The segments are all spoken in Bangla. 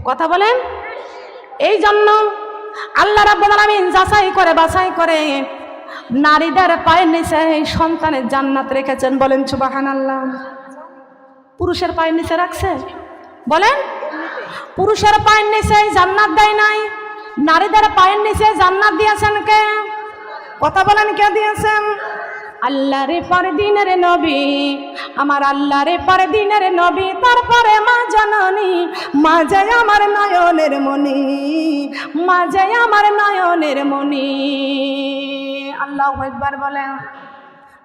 কথা বলেন। এই জন্য আল্লাহ রাব্বুল আলামিন যাচাই করে বাছাই করে নারীদের পায়ের নিচে সন্তানের জান্নাত রেখেছেন। বলেন সুবহানাল্লাহ। পুরুষের পায়ের নিচে রাখছে? বলেন। পুরুষের পায়ের নিচে জান্নাত দেয় নাই, নারীদের পায়ের নিচে জান্নাত দিয়েছেন কে? কথা বলেন, কে দিয়েছেন? আল্লাহর পরদিনের নবী, আমার আল্লাহর পরদিনের নবী, তারপরে মা জননী, মা যায় আমার নয়নের মনি, মা যায় আমার নয়নের মনি। আল্লাহু আকবার বলেন।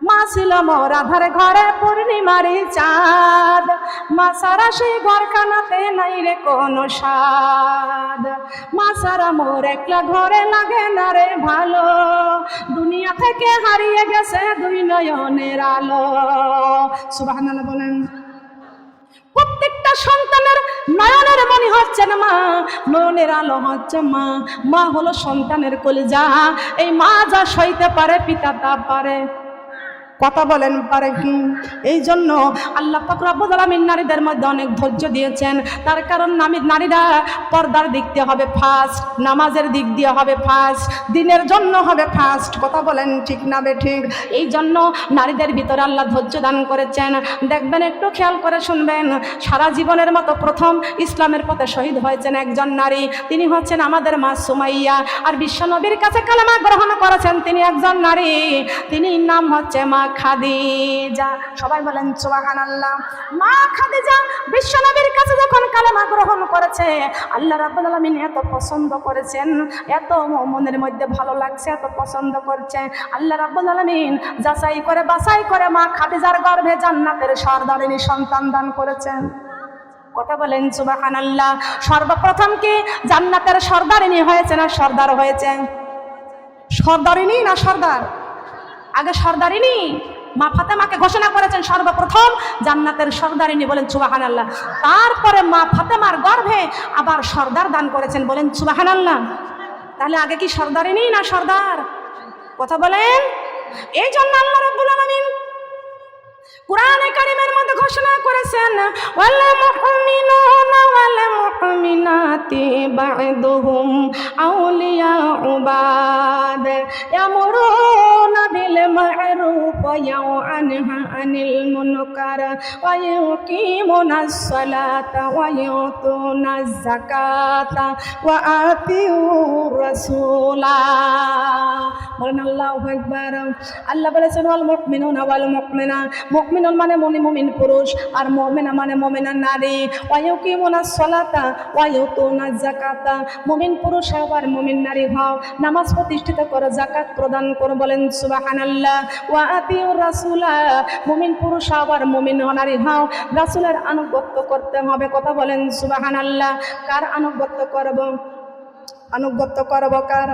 মা ছিল মোর আধার ঘরে পূর্ণিমার চাঁদ, মা সারা সেই ঘরখানাতে নাই রে কোনো স্বাদ, মা সারা মোর একলা ঘরে লাগে না রে ভালো, দুনিয়া থেকে হারিয়ে গেছে দুই নয়নের আলো। সুবহানাল্লাহ বলেন। প্রত্যেকটা সন্তানের নয়নের মনি হচ্ছেন মা, নয়নের আলো হচ্ছে মা। মা হলো সন্তানের কলিজা, এই মা যা সইতে পারে পিতা তা পারে। কথা বলেন, পারে কি? এই জন্য আল্লাহ পাক রব্বুল আলামিন নারীদের মধ্যে অনেক ধৈর্য দিয়েছেন। তার কারণ নারীরা পর্দার দিক দিয়ে হবে ফার্স্ট, নামাজের দিক দিয়ে হবে ফার্স্ট, দিনের জন্য হবে ফার্স্ট। কথা বলেন, ঠিক না বেঠিক? এই জন্য নারীদের ভিতরে আল্লাহ ধৈর্য দান করেছেন। দেখবেন, একটু খেয়াল করে শুনবেন, সারা জীবনের মতো প্রথম ইসলামের পথে শহীদ হয়েছেন একজন নারী, তিনি হচ্ছেন আমাদের মা সুমাইয়া। আর বিশ্বনবীর কাছে কালেমা গ্রহণ করেছেন তিনি একজন নারী, তিনি নাম হচ্ছে মা খাদিজা। সবাই বলেন সুবহানাল্লাহ। মা খাদিজা বিশ্বনবীর কাছে যখন কালেমা গ্রহণ করেছে, আল্লাহ রাব্বুল আলামিন এত পছন্দ করেছেন, এত মনের মধ্যে ভালো লাগছে, এত পছন্দ করছে, আল্লাহ রাব্বুল আলামিন যাচাই করে বাছাই করে মা খাদিজার গর্ভে জান্নাতের সর্দারিনী সন্তান দান করেছেন। কথা বলেন সুবহানাল্লাহ। সর্বপ্রথম কি জান্নাতের সর্দারিনী হয়েছে না সর্দার হয়েছে? সর্দারিনী না সর্দার? আগে সর্দারিনী। মা ফাতেমাকে ঘোষণা করেছেন সর্বপ্রথম জান্নাতের সর্দারিনী। বলেন সুবহানাল্লাহ। তারপরে মা ফাতেমার গর্ভে আবার সর্দার দান করেছেন। বলেন সুবহানাল্লাহ। তাহলে আগে কি সর্দারিনী না সর্দার? কথা বলেন। এই জন্য আল্লাহ রাব্বুল আলামিন কুরআনে কারীমের মধ্যে ঘোষণা করেছেন, ওয়াল মুমিনুনা ওয়াল মুমিনাতি বা'দুহুম আউলিয়াউ বা'দ ইয়ামুরুনা বিল মা'রুফ ওয়া ইয়ানহা আনিল মুনকার ওয়া ইউকিমুনাস সালাতা ওয়া ইউতুনাজ যাকাতা ওয়া আতিউর রাসূলা। বলেন আল্লাহু আকবার। আল্লাহ বলেছেন, ওয়াল মুমিনুনা ওয়াল মুমিনাত, মুমিনুন মানে মুমিন পুরুষ, আর মুমিনা মানে মুমিনা নারী। ওয়া ইউকিমুনাস সালাতা ওয়া ইউতুনাজ যাকাতা, মুমিন পুরুষ হও আর মুমিন নারী হও, নামাজ প্রতিষ্ঠিত করো, যাকাত প্রদান করো। বলেন সুবহানাল্লাহ। ওয়া আতিউর রাসূলা, মুমিন পুরুষ হও আর মুমিন নারী হও, রাসূলের আনুগত্য করতে হবে। কথা বলেন সুবহানাল্লাহ। কার আনুগত্য করব? আনুগত্য করব কার?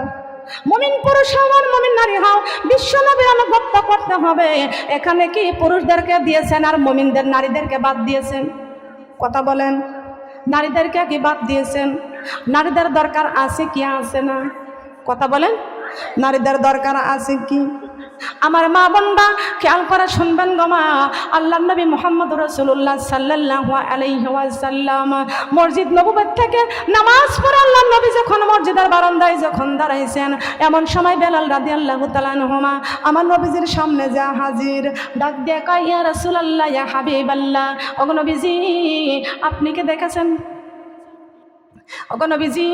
মুমিন পুরুষ হও আর মুমিন নারী হও, বিশ্বনবীর আনুগত্য করতে হবে। এখানে কি পুরুষদেরকে দিয়েছেন আর মুমিনদের নারীদেরকে বাদ দিয়েছেন? কথা বলেন। নারীদেরকে কি বাদ দিয়েছেন? নারীদের দরকার আছে কি আছে না? কথা বলেন। নারীদের দরকার আছে কি? আমার মা বোনরা খেয়াল করে শুনবেন গো মা। আল্লাহর নবী মুহাম্মদুর রাসূলুল্লাহ সাল্লাল্লাহু আলাইহি ওয়াসাল্লাম মসজিদ নববত থেকে নামাজ পড়ে আল্লাহর নবী যখন মসজিদের বারান্দায় যখন দাঁড়াইছেন, এমন সময় বেলাল রাদিয়াল্লাহু তাআলা আনহুমা আমার নবীজির সামনে যা হাজির, ডাক দিয়ে কয়, ইয়া রাসূলুল্লাহ, ইয়া হাবিবাল্লাহ, ওগো নবীজি আপনি কি দেখেছেন? ওগো নবীজি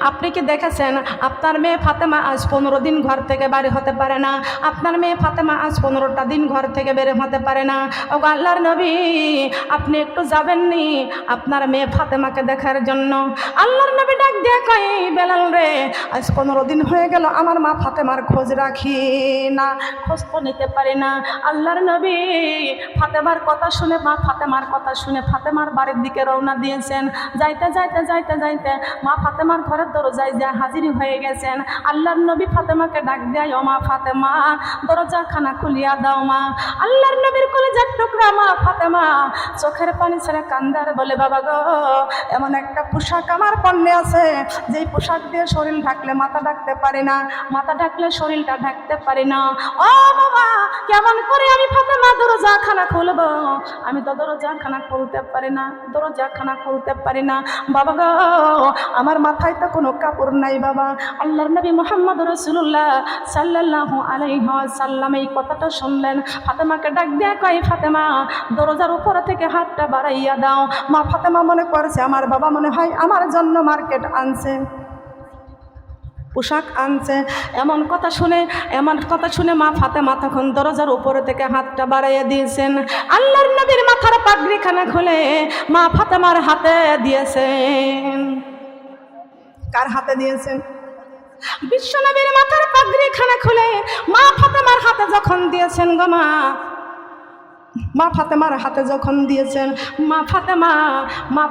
আপনি কি দেখেছেন আপনার মেয়ে ফাতেমা আজ 15 দিন ঘর থেকে বাইরে হতে পারে না? আপনার মেয়ে ফাতেমা আজ 15টা দিন ঘর থেকে বের হতে পারে না। ওগো আল্লাহর নবী আপনি একটু যাবেননি আপনার মেয়ে ফাতেমাকে দেখার জন্য? আল্লাহর নবী ডাক দিয়ে কয়, বেলাল রে, আজ 15 দিন হয়ে গেল আমার মা ফাতেমার খোঁজ রাখি না, খোঁজ তো নিতে পারি না। আল্লাহর নবী ফাতেমার কথা শুনে, মা ফাতেমার কথা শুনে ফাতেমার বাড়ির দিকে রওনা দিয়েছেন। যাইতে যাইতে যাইতে যাইতে মা ফাতেমার ঘরের দরজায় যা হাজির হয়ে গেছেন। আল্লাহর নবী ফাতেমাকে ডাক দেয়, ও মা ফাতেমা দরজা খানা খুলিয়া দাও মা। আল্লাহর নবীর কলিজার টুকরা মা ফাতেমা চোখের পানি ছেড়ে কান্দার বলে, বাবা গো, এমন একটা পোশাক আমার পণ্যে আছে যেই পোশাক দিয়ে শরীর ঢাকলে মাথা ঢাকতে পারি না, মাথা ঢাকলে শরীরটা ঢাকতে পারি না। ও বাবা, কেমন করে আমি ফাতেমা দরজা খানা খুলবো? আমি তো দরজা খানা খুলতে পারি না, দরজা খানা খুলতে পারি না। বাবা গো, আমার মাথায় তো কোনো কাপড় নাই বাবা। আল্লাহর নবী মুহাম্মদ রাসূলুল্লাহ সাল্লাল্লাহু আলাইহি ওয়াসাল্লাম এই কথাটা শুনলেন। ফাতেমাকে ডাক দিয়ে কয়, ফাতেমা দরজার উপর থেকে হাতটা বাড়াইয়া দাও। মা ফাতেমা মনে করছে আমার বাবা মনে হয় আমার জন্য মার্কেট আনছে, পোশাক আনছে। এমন কথা শুনে মা ফাতেমা তখন দরজার উপরে থেকে হাতটা বাড়াইয়া দিয়েছেন। আল্লাহর নবীর মাথার পাগড়িখানা খুলে মা ফাতেমার হাতে দিয়েছেন। কার হাতে দিয়েছেন? বিশ্বনবীর মাথার পাগড়িখানা খুলে মা ফাতেমার হাতে যখন দিয়েছেন গো মা ফাতেমার হাতে যখন দিয়েছেন, মা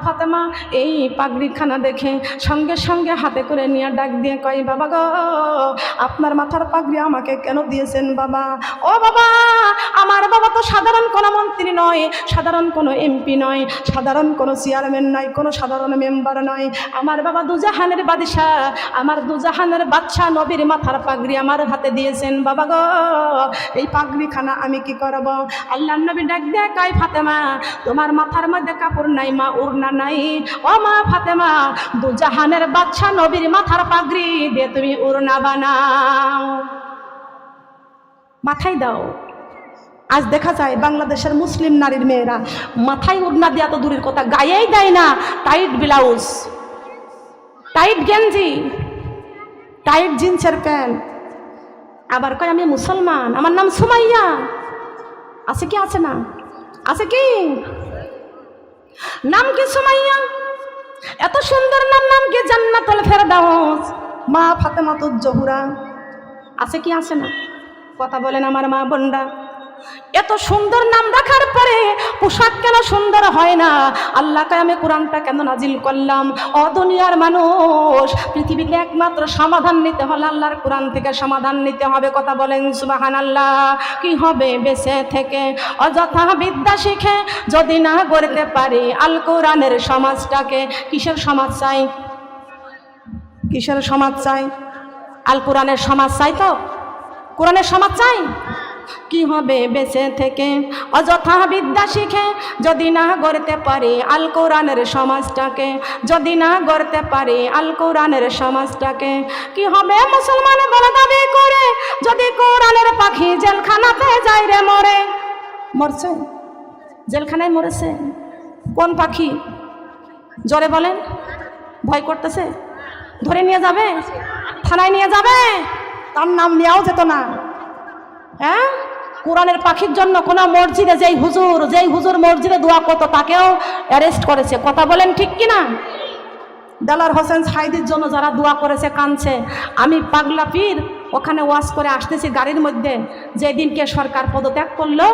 ফাতেমা এই পাগড়িখানা দেখে সঙ্গে সঙ্গে হাতে করে নিয়ে ডাক দিয়ে কয়, বাবা গো আপনার মাথার পাগড়ি আমাকে কেন দিয়েছেন বাবা? ও বাবা, আমার বাবা তো সাধারণ কোনো মন্ত্রী নয়, সাধারণ কোনো এমপি নয়, সাধারণ কোনো চেয়ারম্যান নয়, কোনো সাধারণ মেম্বার নয়। আমার বাবা দুজাহানের বাদশাহ, আমার দুজাহানের বাদশাহ নবীর মাথার পাগড়ি আমার হাতে দিয়েছেন বাবা গো। এই পাগড়িখানা আমি কি করব? আল্লাহ নবী ডাক দিয়ে কয়, ফাতেমা তোমার মাথার মধ্যে কাপড় নাই মা, ওড়না নাই। ও মা ফাতেমা, দুজাহানের বাদশাহ নবীর মাথার পাগড়ি দিয়ে তুমি ওড়না বানাও, মাথায় দাও। আজ দেখা যায় বাংলাদেশের মুসলিম নারীর মেয়েরা মাথায় ওড়না দেওয়া তো দূরের কথা, গায়েই দেয় না। টাইট ব্লাউজ, টাইট গেঞ্জি, টাইট জিন্সের প্যান্ট, আবার কয় আমি মুসলমান, আমার নাম সুমাইয়া। আছে কি? আছে না? আছে কি? নাম কি সুমাইয়া? এত সুন্দর নাম কি জান্নাতুল ফেরদাউস, মা ফাতেমাতুজ জোহরা। আছে কি? আছে না? কথা বলেন আমার মা বোনরা। এত সুন্দর নাম রাখার পরে পোশাক কেন সুন্দর হয় না? আল্লাহকে আমি কোরআনটা কেন নাজিল করলাম? ও দুনিয়ার মানুষ, পৃথিবীতে একমাত্র সমাধান নিতে হলে আল্লাহর কোরআন থেকে সমাধান নিতে হবে। কথা বলেন সুবহানাল্লাহ। কি হবে বেঁচে থেকে অযথা বিদ্যা শিখে যদি না গড়তে পারি আল কোরআনের সমাজটাকে? কিসের সমাজ চাই? কিসের সমাজ চাই? আল কোরআনের সমাজ চাই তো? কোরআনের সমাজ চাই। কি হবে বেঁচে থেকে অযথা বিদ্যা শিখে যদি না গড়তে পারি আল কোরআনের সমাজটাকে? যদি না গড়তে পারি আল কোরআনের সমাজটাকে? কি হবে মুসলমান বলে দাবি করে যদি কোরআনের পাখি জেলখানাতে যায় রে মরে? মরছে? জেলখানায় মরেছে। কোন পাখি? জোরে বলেন। ভয় করতেছে? ধরে নিয়ে যাবে, থানায় নিয়ে যাবে, তার নাম নেওয়াও যেত না। হ্যাঁ, কোরআনের পাখির জন্য কোন মসজিদে যেই হুজুর মসজিদে দোয়া করতো তাকেও অ্যারেস্ট করেছে। কথা বলেন ঠিক কিনা? দেলার হোসেন সাইদির জন্য যারা দোয়া করেছে কাঁদছে। আমি পাগলা পীর ওখানে ওয়াজ করে আসতেছি গাড়ির মধ্যে, যেই দিনকে সরকার পদত্যাগ করলো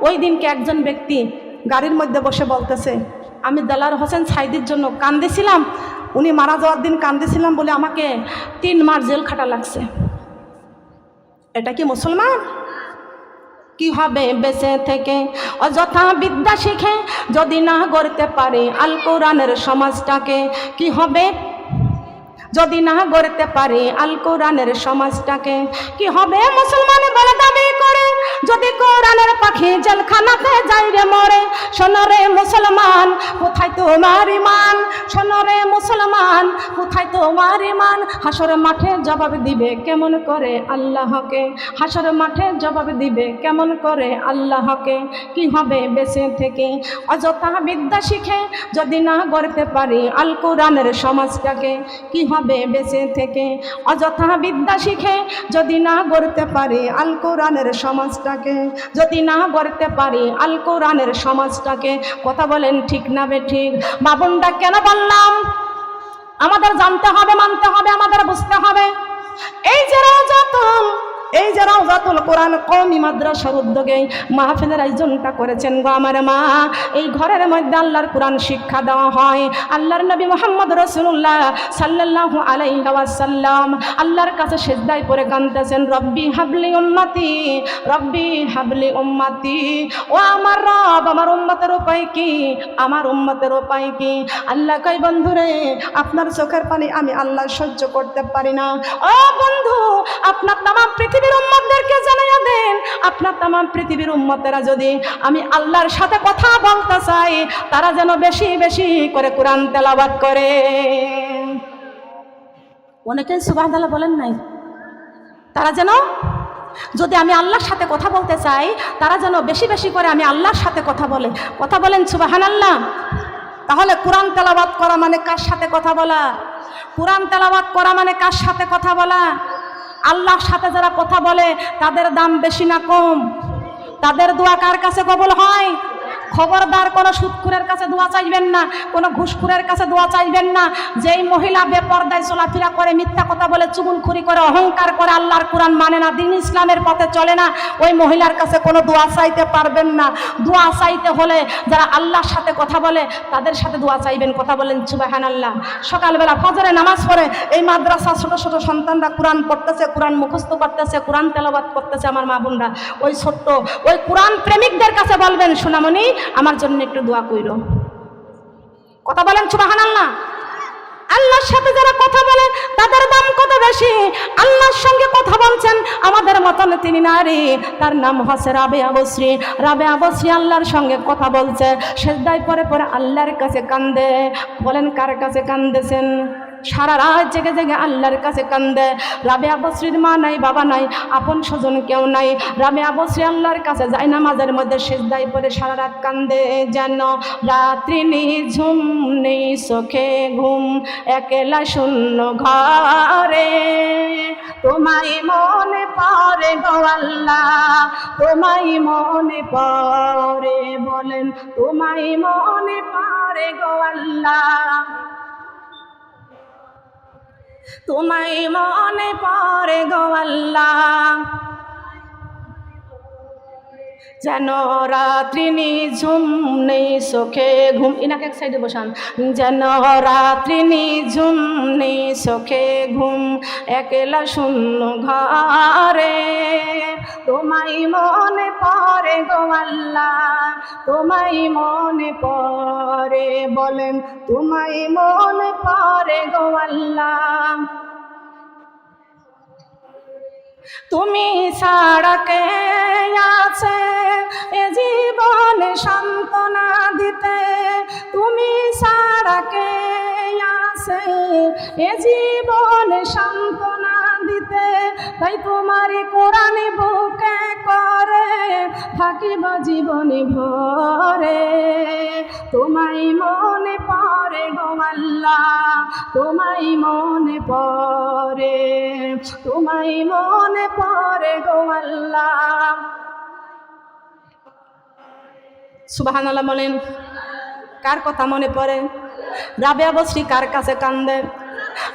ওই দিনকে একজন ব্যক্তি গাড়ির মধ্যে বসে বলতেছে, আমি দেলার হোসেন সাইদির জন্য কান্দেছিলাম, উনি মারা যাওয়ার দিন কান্দেছিলাম বলে আমাকে 3 মাস জেল খাটা লাগছে। এটা কি মুসলমান? কি হবে বেঁচে থেকে অযথা বিদ্যা শিখে যদি না গড়তে পারি আল কোরআনের সমাজটাকে? কি হবে যদি না গড়তে পারি আল কোরআনের সমাজটাকে? কি হবে মুসলমান বলে দাবি করে যদি কোরআনের পাখি জেলখানাতে যাই রে মরে? শোনো রে মুসলমান, কোথায় তোমার ঈমান? শোনো রে মুসলমান, কোথায় তোমার ঈমান? হাসর মাঠে জবাব দিবে কেমন করে আল্লাহকে? হাসর মাঠে জবাব দিবে কেমন করে আল্লাহকে? কি হবে বেঁচে থেকে অযথা বিদ্যা শিখে যদি না গড়তে পারি আল কোরআনের সমাজটাকে? কি হবে বেঁচে থেকে অযথা বিদ্যা শিখে যদি না গড়তে পারি আল কোরআনের সমাজটাকে? যদি না গড়তে পারি আল কোরআনের সমাজটাকে? কথা বলেন ঠিক না বেঠিক? বাবনটা কেন বললাম? আমাদের জানতে হবে, মানতে হবে, আমাদের বুঝতে হবে। এই যে রাউজাতুল কোরআন কওমি মাদ্রাসার উদ্যোগে মাহফিলের আয়োজনটা করেছেন গো আমার মা। এই ঘরের মধ্যে আল্লাহর কোরআন শিক্ষা দেওয়া হয়। আল্লাহর নবী মুহাম্মদ রাসূলুল্লাহ সাল্লাল্লাহু আলাইহি ওয়াসাল্লাম আল্লাহর কাছে সিজদায় পড়ে কাঁদতেছেন, রব্বি হাবলি উম্মতি, রব্বি হাবলি উম্মতি। ও আমার রব, আমার উম্মতের উপায় কি? আমার উম্মতের উপায় কি? আল্লাহ কয়, বন্ধুরে আপনার চোখের পানি আমি আল্লাহ সহ্য করতে পারি না। ও বন্ধু, আপনার তামাম পৃথিবী পৃথিবীর উম্মতদেরকে জানাইয়া দেন, আপনার তাম পৃথিবীর উম্মতেরা যদি আমি আল্লাহর সাথে কথা বলতে চাই, তারা যেন বেশি বেশি করে কোরআন তেলাওয়াত করে। অনেকে সুবহানাল্লাহ বলেন নাই? তারা যেন, যদি আমি আল্লাহর সাথে কথা বলতে চাই, তারা যেন বেশি বেশি করে আমি আল্লাহর সাথে কথা বলে। কথা বলেন সুবহানাল্লাহ। তাহলে কোরআন তেলাওয়াত করা মানে কার সাথে কথা বলা? কোরআন তেলাওয়াত করা মানে কার সাথে কথা বলা? আল্লাহর সাথে যারা কথা বলে তাদের দাম বেশি না কম? তাদের দোয়া কার কাছে কবুল হয়? খবরদার কোনো সুদখোরের কাছে দোয়া চাইবেন না, কোনো ঘুষখোরের কাছে দোয়া চাইবেন না। যেই মহিলা বেপরদায় চলাফেরা করে, মিথ্যা কথা বলে, চুগলখড়ি করে, অহংকার করে, আল্লাহর কোরআন মানে না, দ্বীন ইসলামের পথে চলে না, ওই মহিলার কাছে কোনো দোয়া চাইতে পারবেন না। দোয়া চাইতে হলে যারা আল্লাহর সাথে কথা বলে তাদের সাথে দোয়া চাইবেন। কথা বলেন সুবহানাল্লাহ। সকালবেলা ফজরে নামাজ পড়ে এই মাদ্রাসা ছোট ছোট সন্তানরা কোরআন পড়তেছে, কোরআন মুখস্থ করতেছে, কোরআন তেলাওয়াত করতেছে। আমার মা বোনরা ওই ছোট্ট ওই কোরআন প্রেমিকদের কাছে বলবেন, সোনামণি আমার জন্য একটু দোয়া কইরো। কথা বলেন সুবহানাল্লাহ। আল্লাহর সাথে যারা কথা বলে তাদের দাম কত বেশি। আল্লাহর সঙ্গে কথা বলছেন আমাদের মতন তিনি নারী, তার নাম হচ্ছে রাবেয়া বসরি। রাবেয়া বসরি আল্লাহর সঙ্গে কথা বলছে, সেজদায় পরে পরে আল্লাহর কাছে কান্দে। বলেন কার কাছে কান্দেছেন? সারা রাত জেগে জেগে আল্লাহর কাছে কান্দে। রাবেয়া বসরির মা নাই, বাবা নাই, আপন স্বজন কেউ নাই। রাবেয়া বসরি আল্লাহর কাছে যায় নামাজের মধ্যে সেজদায় পড়ে সারা রাত কান্দে। যেন রাত্রি নিঝুম, নেই চোখে ঘুম, একলা শূন্য ঘরে, তোমায় মনে পড়ে গো আল্লাহ, তোমায় মনে পড়ে। বলেন তোমায় মনে পড়ে গো আল্লাহ, তোমায় মনে পড়ে গো আল্লাহ। যেন রাত্রি নিঝুম, নেই চোখে ঘুম। ইনাকে এক সাইডে বসান। যেন রাত্রি নিঝুম, নেই চোখে ঘুম, একলা শূন্য ঘরে, তোমায় মনে পড়ে গো আল্লাহ, তোমায় মনে পড়ে। বলেন তোমায় মনে পড়ে গো আল্লাহ। তুমি ছাড়া কে আছে এ জীবনে সান্ত্বনা দিতে, তুমি ছাড়া কে আছে এ জীবনে সান্ত্বনা দিতে। তাই তোমার কোরআনে বুকে করে থাকিব জীবনে ভরে, তোমায় মনে পড়ে গো আল্লাহ, তোমায় মনে পড়ে, তোমায় মনে পড়ে গো আল্লাহ। সুবহানাল্লাহ বলেন। কার কথা মনে পড়ে? রাবেয়া বসরি কার কাছে কান্দে?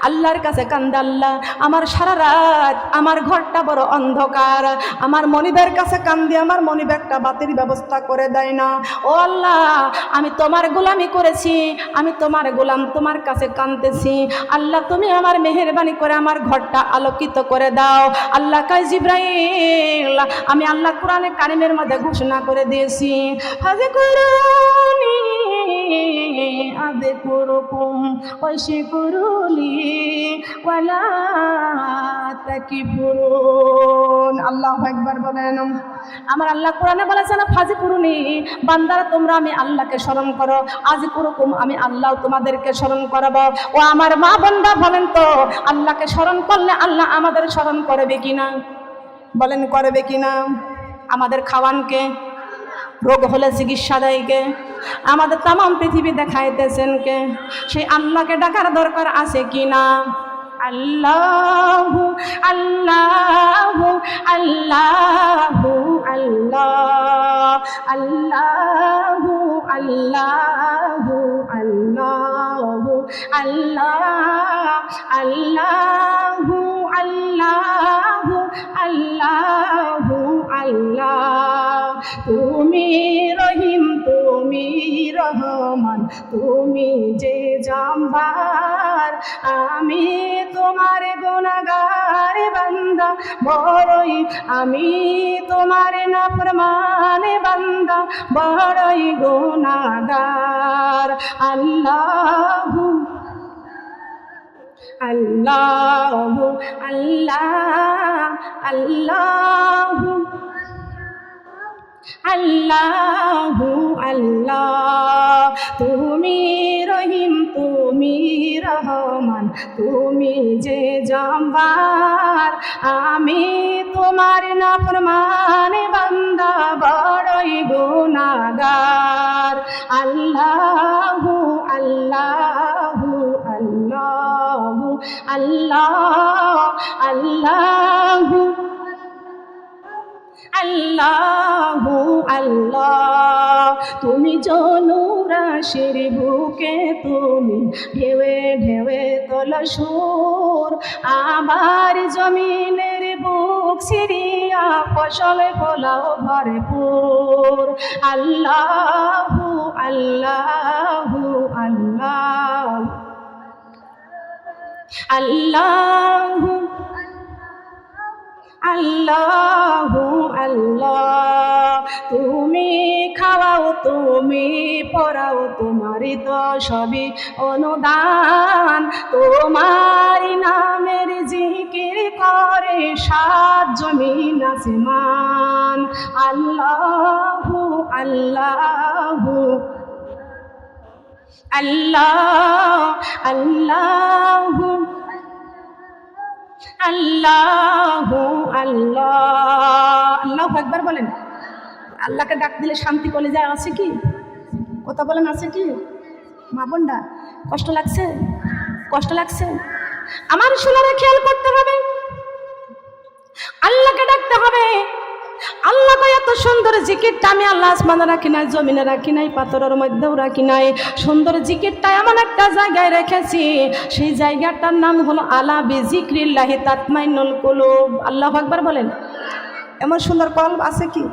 আল্লাহর কাছে কান্দে। আল্লাহ আমার সারা রাত আমার ঘরটা বড় অন্ধকার, আমার মনিবের কাছে কান্দি, আমার মনিব একটা বাতির ব্যবস্থা করে দেয় না। ও আল্লাহ আমি তোমার গোলামি করেছি, আমি তোমার গোলাম, তোমার কাছে কাঁদতেছি। আল্লাহ তুমি আমার মেহেরবানি করে আমার ঘরটা আলোকিত করে দাও। আল্লাহ কয় জিবরাইল আমি আল্লাহ কোরআনে কারিমের মধ্যে ঘোষণা করে দিয়েছি, হাযকুরুনি আযকুরুকুম ওয়াশকুরুলি ওয়ালা তাকফুরুন। আল্লাহু আকবার বলেন। আমার আল্লাহ কোরআনে বলেছেন ফাযকুরুনি, বান্দারা তোমরা আমি আল্লাহকে স্মরণ করো, আযকুরুকুম আমি আল্লাহ তোমাদেরকে স্মরণ করব। ও আমার মা বোনরা বলেন তো আল্লাহকে স্মরণ করলে আল্লাহ আমাদের স্মরণ করবে কিনা? বলেন করবে কিনা? আমাদের খাওয়ানকে, রোগ হলে চিকিৎসা দেয় কে? আমাদের তাম পৃথিবী দেখাইতেছেন কে? সেই আল্লাহকে ডাকার দরকার আছে কিনা? আল্লাহু আল্লাহু আল্লাহু আল্লাহ, আল্লাহু আল্লাহু আল্লাহু আল্লাহ, আল্লাহু আল্লাহু আল্লাহু আল্লাহ। তুমি রহিম, তুমি রহমান, তুমি যে জাম্বার, আমি তোমার গুনাহগার বান্দা, বড়ই আমি তোমার নাফরমান বান্দা, বড়ই গুনাহগার। আল্লাহু আল্লাহু আল্লাহ আল্লাহু আল্লাহু আল্লাহ। তুমি রহিম তুমি রহমান তুমি যে জব্বার, আমি তোমার নাফরমান বান্দা বড়ই গুনাহগার। আল্লাহু আল্লাহু আল্লাহু আল্লাহ আল্লাহু আল্লাহু আল্লাহ। তুমি জনুরাশির বুকে তুমি ঢেউে ঢেউে তোল সুর, আমার জমিনের বুক সিরিয়া ফসলে ফলাও ভরপুর। আল্লাহু আল্লাহু আল্লাহ আল্লাহু আল্লাহু আল্লাহ। তুমি খাওয়াও তুমি পড়াও তোমারই তো সবই অনুদান, তোমারই নামের জিকির করে সাত জমিন আসমান। আল্লাহু আল্লাহু আল্লাহ আল্লাহু আল্লাহু আল্লাহ। আল্লাহু আকবার বলেন। আল্লাহকে ডাক দিলে শান্তি কলিজায় আছে কি? কথা বলেন আছে কি? মা বোনরা কষ্ট লাগছে? কষ্ট লাগছে? আমার শোনারে খেয়াল করতে হবে, আল্লাহকে ডাকতে হবে। আল্লাহকে এত সুন্দর জিকিরটা আমি আল্লাহ আসমানে রাখি নাই, জমিনে রাখি নাই, পাথরের মধ্যেও রাখি নাই। সুন্দর জিকিরটা এমন একটা জায়গায় রেখেছি, সেই জায়গাটার নাম হলো আলা বিজিক্রিল্লাহি তাতমাইন্নুল কুলুব। আল্লাহু আকবার বলেন। এমন সুন্দর কলব আছে কি?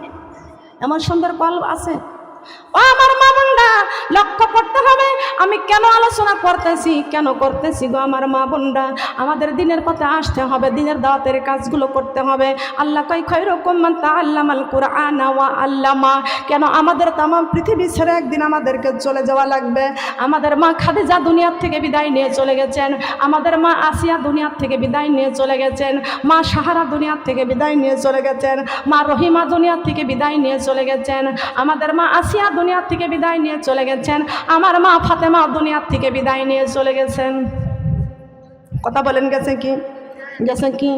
এমন সুন্দর কলব আছে? ও আমার মা বোনরা লক্ষ্য করতে হবে, আমি কেন আলোচনা করতেছি, কেন করতেছি গো আমার মা বোনরা। আমাদের দিনের পথে আসতে হবে, দিনের দাওয়াতের কাজগুলো করতে হবে। আল্লাহ কয় খায়রুকুম মান তাআল্লামাল কুরআনা ওয়া আল্লামা। কেন আমাদের তাম পৃথিবী ছেড়ে একদিন আমাদেরকে চলে যাওয়া লাগবে। আমাদের মা খাদিজা দুনিয়ার থেকে বিদায় নিয়ে চলে গেছেন, আমাদের মা আসিয়া দুনিয়ার থেকে বিদায় নিয়ে চলে গেছেন, মা সাহারা দুনিয়ার থেকে বিদায় নিয়ে চলে গেছেন, মা রহিমা দুনিয়ার থেকে বিদায় নিয়ে চলে গেছেন, আমাদের মা আসিয়া দুনিয়ার থেকে বিদায় নিয়ে চলে গেছেন, আমার মা ফাতেমা দুনিয়ার থেকে বিদায় নিয়ে চলে গেছেন। কথা বলেন গেছে কি? গেছে কি?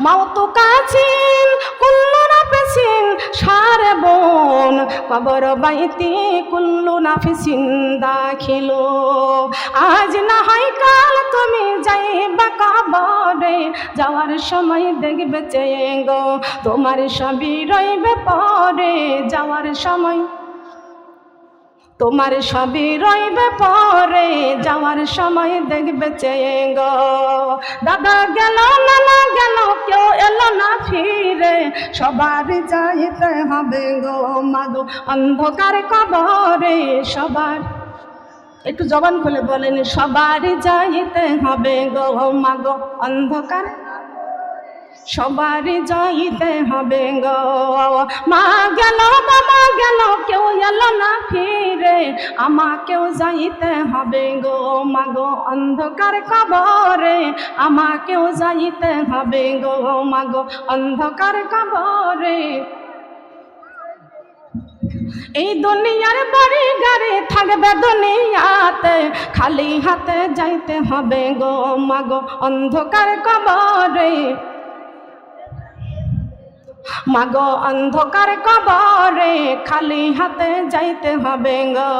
মাউত কাছিন কুল্লু নাফিসিন সারে বোন কবর বাইতি কুল্লু নাফিসিন দাখিলো। আজ না হয় কাল তুমি যাইবা কবরে, যাওয়ার সময় দেখবে চেয়ে গো তোমার সবই রইবে পরে। যাওয়ার সময় তোমার সবই রইবে পরে, যাওয়ার সময় দেখবে চেয়ে গো। দাদা গেল নানা গেল কেউ এলো না ফিরে, সবার যাইতে হবে গো মাগো অন্ধকার কবরে। সবার একটু জবান খুলে বলেন, সবার যাইতে হবে গো মাগো অন্ধকার, সবারই যাইতে হবে গো। মা গেল বাবা গেল কেউ এলো না ফিরে, আমাকেও যাইতে হবে গো মাগো অন্ধকার কবরে। আমাকেও যাইতে হবে গো মাগো অন্ধকার কবরে। এই দুনিয়ার বাড়ি গাড়ি থাকবে দুনিয়াতে, খালি হাতে যাইতে হবে গো মাগো অন্ধকার কবরে। মাগো অন্ধকার কবরে খালি হাতে যাইতে হবে গো।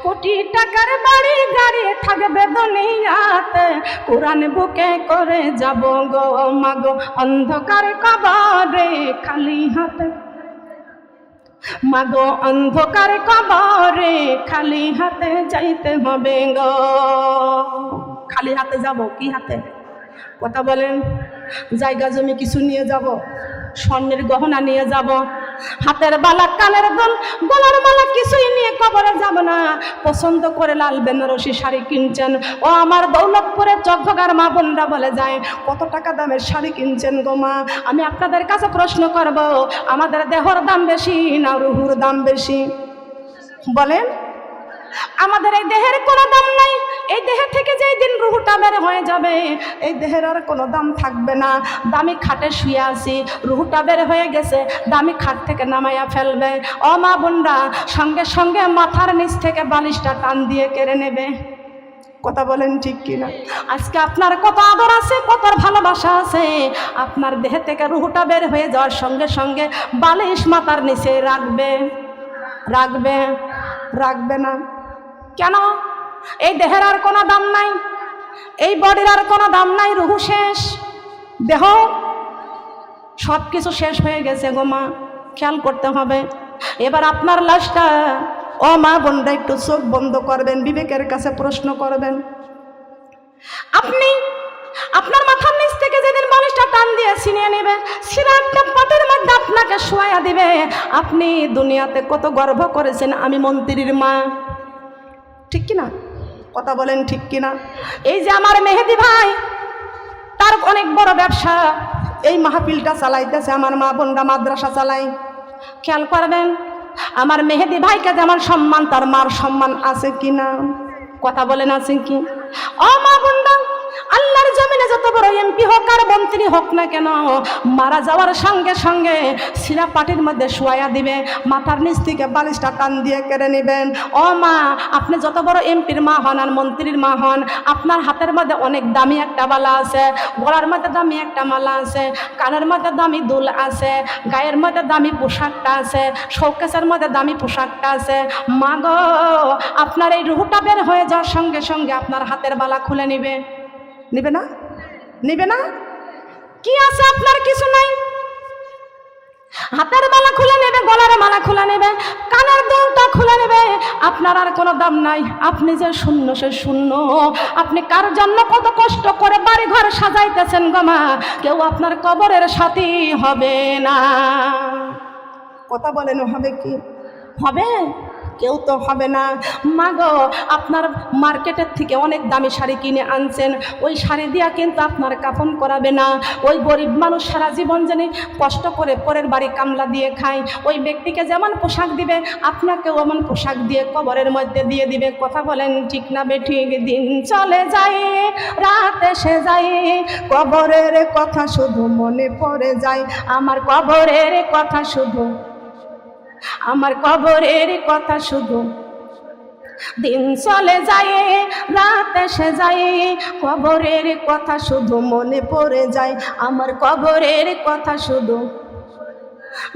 কোটি টাকার বাড়ি গাড়ি থাকবে দুনিয়াতে, কোরআন বুকে করে যাব গো মাগো অন্ধকার কবরে খালি হাতে। মাগো অন্ধকার কবরে খালি হাতে যাইতে হবে গো। খালি হাতে যাব, কি হাতে? কথা বলেন। জায়গা জমি কিছু নিয়ে যাব, স্বর্ণের গহনা নিয়ে যাব, হাতের বালা কানের দুল গলার মালা কিছুই নিয়ে কবরে যাব না। পছন্দ করে লাল বেনারসি শাড়ি কিনছেন, ও আমার দৌলতপুরে চকভাগার মা বোনরা বলে যায় কত টাকা দামের শাড়ি কিনছেন গো মা। আমি আপনাদের কাছে প্রশ্ন করব, আমাদের দেহর দাম বেশি না রুহুর দাম বেশি? বলেন। আমাদের এই দেহের কোনো দাম নাই, এই দেহে থেকে যেই দিন রুহটা বের হয়ে যাবে, এই দেহের আর কোনো দাম থাকবে না। দামি খাটে শুয়ে আছি, রুহটা বের হয়ে গেছে, দামি খাট থেকে নামাইয়া ফেলবে। ও মা বোনরা, সঙ্গে সঙ্গে মাথার নিচ থেকে বালিশটা টান দিয়ে কেড়ে নেবে। কথা বলেন ঠিক কিনা? আজকে আপনার কত আদর আছে, কত ভালোবাসা আছে, আপনার দেহ থেকে রুহটা বের হয়ে যাওয়ার সঙ্গে সঙ্গে বালিশ মাথার নিচে রাখবে? রাখবে? রাখবে না। কেন? এই দেহের আর কোনো দাম নাই, এই বডির আর কোনো দাম নাই। রুহু শেষ, দেহ সব কিছু শেষ হয়ে গেছে গো মা, খেয়াল করতে হবে। এবার আপনার লাশটা, ও মা বোনরা একটু চোখ বন্ধ করবেন, বিবেকের কাছে প্রশ্ন করবেন। আপনি আপনার মাথার নিচ থেকে যেদিন বালিশটা টান দিয়ে ছিনিয়ে নেবে, সিরাজটা পাটের মধ্যে আপনাকে শোয়া দিবে। আপনি দুনিয়াতে কত গর্ব করেছেন, আমি মন্ত্রীর মা, ঠিক কিনা? কথা বলেন ঠিক কিনা? এই যে আমার মেহেদি ভাই, তার অনেক বড় ব্যবসা, এই মাহফিলটা চালাইতেছে, আমার মা বোনরা মাদ্রাসা চালাই। খেয়াল করবেন, আমার মেহেদি ভাইকে যেমন সম্মান, তার মার সম্মান আছে কিনা? কথা বলেন আছে কি? ও মা বোনরা, আল্লাহর জমিনে যত বড় এমপি হোক আর মন্ত্রী হোক না কেন, মারা যাওয়ার সঙ্গে সঙ্গে সিরা পাটির মধ্যে শোয়া দিবে, মাথার নিচ থেকে বালিশটা টান দিয়ে কেড়ে নেবেন। ও মা, আপনি যত বড় এমপির মা হন আর মন্ত্রীর মা হন, আপনার হাতের মধ্যে অনেক দামি একটা বালা আছে, গলার মধ্যে দামি একটা মালা আছে, কানের মধ্যে দামি দুল আছে, গায়ের মধ্যে দামি পোশাকটা আছে, শৌকেসের মধ্যে দামি পোশাকটা আছে। মা গো, আপনার এই রুহটা বের হয়ে যাওয়ার সঙ্গে সঙ্গে আপনার হাতের বালা খুলে নিবে? নিবে না? নিবে না? কি আছে আপনার? কিছু নাই। হাতের মালা খুলে নেবে, গলার মালা খুলে নেবে, কানের দুলটা খুলে নেবে। আপনার আর কোনো দাম নাই। আপনি যে শূন্য, সে শূন্য। আপনি কার জন্য কত কষ্ট করে বাড়ি ঘর সাজাইতেছেন গো মা, কেউ আপনার কবরের সাথী হবে না। কথা বলেন, হবে কি? হবে? কেউ তো হবে না। মা গো, আপনার মার্কেটের থেকে অনেক দামি শাড়ি কিনে আনছেন, ওই শাড়ি দিয়া কিন্তু আপনার কাফন করাবে না। ওই গরিব মানুষ সারা জীবন জানি কষ্ট করে পরের বাড়ি কামলা দিয়ে খায়, ওই ব্যক্তিকে যেমন পোশাক দিবে, আপনাকেও এমন পোশাক দিয়ে কবরের মধ্যে দিয়ে দিবে। কথা বলেন ঠিক না বেঠিক? দিন চলে যায়, রাত এসে যায়, কবরের কথা শুধু মনে পড়ে যায়, আমার কবরের কথা শুধু, আমার কবরের কথা শুধু। দিন চলে যায়, রাত এসে যায়, কবরের কথা শুধু মনে পড়ে যায়, আমার কবরের কথা শুধু।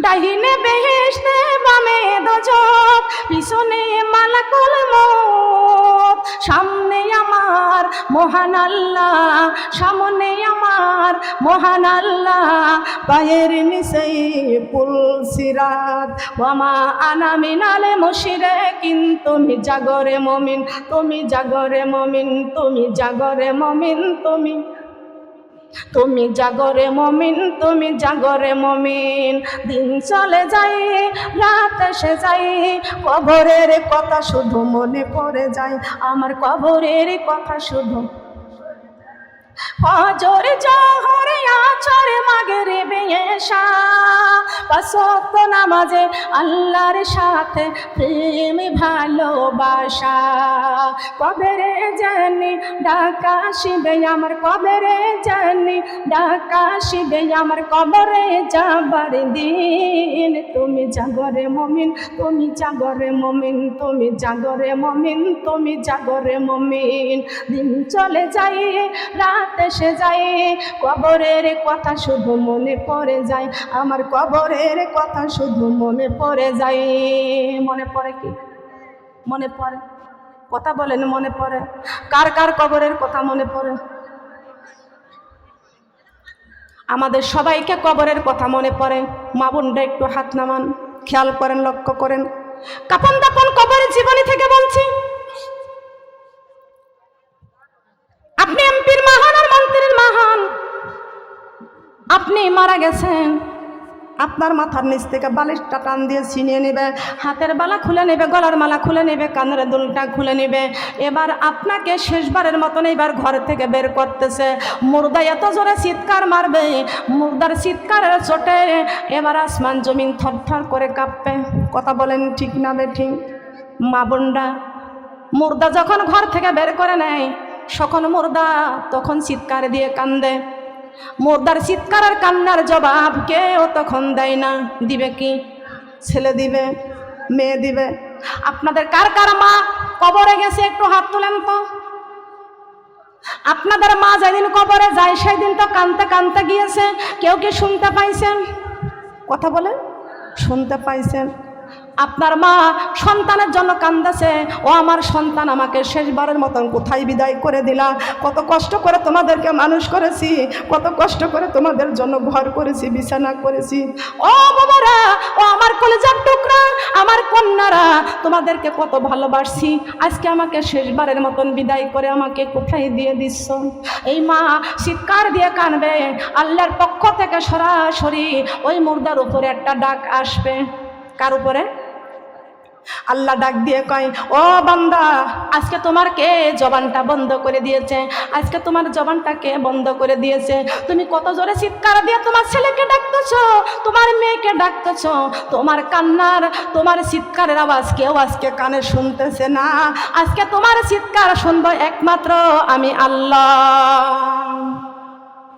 ডাইনে বেহেশতে, বামে দোজখ, পিছনে মালাকুল মউত, সামনে আমার মহান আল্লাহ, সামনে আমার মহান আল্লাহ, পায়ের নিচে পুল সিরাত, ওয়ামা আনা মিনাল মুশরিকিন। তুমি জাগরে মুমিন, তুমি জাগরে মুমিন, তুমি জাগরে মুমিন, তুমি জাগরে মুমিন, তুমি জাগরে মুমিন। দিন চলে যায়, রাত এসে যায়, কবরের কথা শুধু মনে পড়ে যায়, আমার কবরের কথা শুধু। ফজর, জোহর, আসর, মাগরিব, এশা, পাঁচ ওয়াক্ত নামাজে আল্লাহর সাথে প্রেম ভালোবাসা। কবরে জানি ডাকা আসিবে আমার, কবরে জানি ডাকা আসিবে আমার, কবরে যাবার দিন। তুমি জাগরে মুমিন, তুমি জাগরে মুমিন, তুমি জাগরে মুমিন, তুমি জাগরে মুমিন। দিন চলে যায়, রাত এসে যায়, কবরের কথা শুধু মনে পড়ে যায়, আমার কবরের কথা শুধু মনে পড়ে যায়। মনে পড়ে কি? মনে পড়ে? কথা বলেন, মনে পড়ে? কার কার কবরের কথা মনে পড়ে? আমাদের সবাইকে কবরের কথা মনে পড়ে। মা বোনরা একটু হাত নামান, খেয়াল করেন, লক্ষ্য করেন। কাপন দাপন কবরের জীবনী থেকে বলছি। আপনি এমপির মহান আর মন্ত্রীর মহান, আপনি মারা গেছেন, আপনার মাথার নিচ থেকে বালিশটা টান দিয়ে ছিনিয়ে নেবে, হাতের বালা খুলে নেবে, গলার মালা খুলে নেবে, কানের দুলটা খুলে নেবে। এবার আপনাকে শেষবারের মতন এবার ঘর থেকে বের করতেছে। মুর্দা এত জোরে চিৎকার মারবে, মুর্দার চিৎকারের চোটে এবার আসমান জমিন থরথর করে কাঁপবে। কথা বলেন ঠিক না বেঠিক? মা বোনরা, মুর্দা যখন ঘর থেকে বের করে নেয় তখন মুর্দা তখন চিৎকার দিয়ে কান্দে। মুর্দার চিৎকারের কান্নার জবাব কেউ তখন দেয় না। দিবে কি? ছেলে দিবে, মেয়ে দিবে। আপনাদের কার কার মা কবরে গেছে একটু হাত তুলেন তো। আপনাদের মা যেদিন কবরে যায় সেই দিন তো কানতে কানতে গিয়েছে, কেউ কি শুনতে পাইছেন? কথা বলেন, শুনতে পাইছেন? আপনার মা সন্তানের জন্য কান্দাছে, ও আমার সন্তান আমাকে শেষবারের মতন কোথায় বিদায় করে দিলা, কত কষ্ট করে তোমাদেরকে মানুষ করেছি, কত কষ্ট করে তোমাদের জন্য ঘর করেছি, বিছানা করেছি। ও বাবারা, ও আমার কলেজার টুকরা, আমার কন্যারা, তোমাদেরকে কত ভালোবাসি, আজকে আমাকে শেষবারের মতন বিদায় করে আমাকে কোথায় দিয়ে দিচ্ছ। এই মা চিৎকার দিয়ে কানবে। আল্লাহর পক্ষ থেকে সরাসরি ওই মুর্দার উপরে একটা ডাক আসবে। কার উপরে? আল্লাহ ডাক দিয়ে কয়, ও বান্দা, আজকে তোমার কে জবানটা বন্ধ করে দিয়েছে? আজকে তোমার জবানটা কে বন্ধ করে দিয়েছে? তুমি কত জোরে চিৎকার দিয়ে তোমার ছেলেকে ডাকতেছ, তোমার মেয়েকে ডাকতেছ, তোমার কান্নার, তোমার চিৎকারের আওয়াজ কেউ আজকে কানে শুনতেছে না। আজকে তোমার চিৎকার শুনবো একমাত্র আমি আল্লাহ।